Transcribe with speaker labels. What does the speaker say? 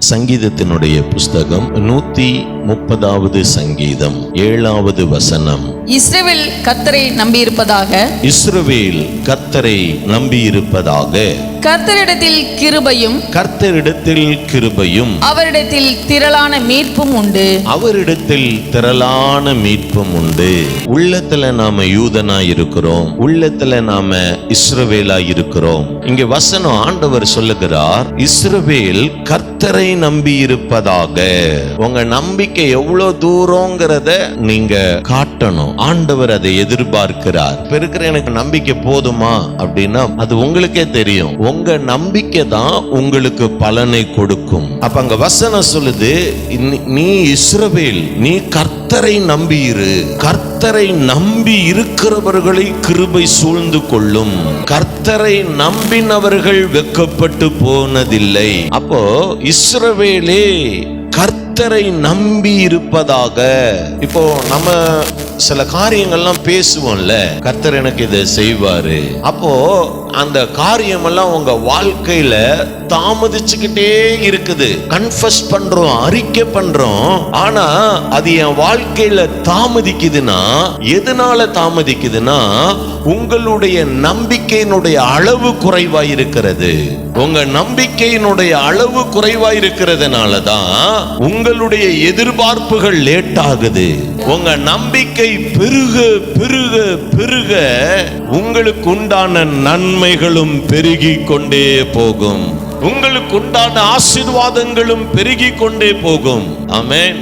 Speaker 1: சங்கீதத்தினுடைய புஸ்தகம் 130வது சங்கீதம் 7வது வசனம்.
Speaker 2: இஸ்ரவேல் கர்த்தரை நம்பியிருப்பதாக,
Speaker 1: இஸ்ரவேல் கர்த்தரை நம்பியிருப்பதாக,
Speaker 2: கர்த்தரிடத்தில் கிருபையும்
Speaker 1: கர்த்தரிடத்தில் கிருபையும்
Speaker 2: அவரிடத்தில் திரளான மீட்பும் உண்டு.
Speaker 1: அவரிடத்தில் திரளான மீட்பும் உண்டு. உள்ளத்துல நாம யூதனா இருக்கிறோம், உள்ளத்துல நாம இஸ்ரவேலா இருக்கிறோம். இங்க வசனம் ஆண்டவர் சொல்லுகிறார், இஸ்ரவேல் கர்த்தரை நம்பி இருப்பதாக. உங்க நம்பிக்கை எவ்வளவு தூரங்கிறத நீங்க காட்டணும். ஆண்டவர் அதை எதிர்பார்க்கிறார். பெருக்கிற எனக்கு நம்பிக்கை போதுமா அப்படின்னா அது உங்களுக்கே தெரியும். உங்க நம்பிக்கை தான் உங்களுக்கு பலனை கொடுக்கும். அப்ப அங்க வசனம் சொல்லுது, நீ இஸ்ரவேல், நீ கர்த்தரை நம்பியிரு. கர்த்தரை நம்பி இருக்கிறவர்களை கிருபை சூழ்ந்து கொள்ளும். கர்த்தரை நம்பினவர்கள் வெட்கப்பட்டு போனதில்லை. அப்போ இஸ்ரவேலே கர்த்தரை நம்பி இருப்பதாக. இப்போ நம்ம சில காரியங்கள்லாம் பேசுவோம்ல, கர்த்தர் எனக்கு இதை செய்வாரு. அப்போ அந்த காரியம் எல்லாம் உங்க வாழ்க்கையில தாமதிச்சுக்கிட்டே இருக்குது. கன்ஃபஸ் பண்றோம், அறிக்கை பண்றோம், ஆனா அது என் வாழ்க்கையில தாமதிக்குதுன்னா எதனால தாமதிக்குதுன்னா உங்களுடைய நம்பிக்கையினுடைய அளவு குறைவாயிருக்கிறது. உங்க நம்பிக்கையினுடைய அளவு குறைவாயிருக்கிறதுனாலதான் உங்களுடைய எதிர்பார்ப்புகள் லேட் ஆகுது. உங்க நம்பிக்கை பெருக பெருக பெருக உங்களுக்கு உண்டான நன்மைகளும் பெருகி கொண்டே போகும். உங்களுக்கு உண்டான ஆசீர்வாதங்களும் பெருகி கொண்டே போகும். ஆமென்.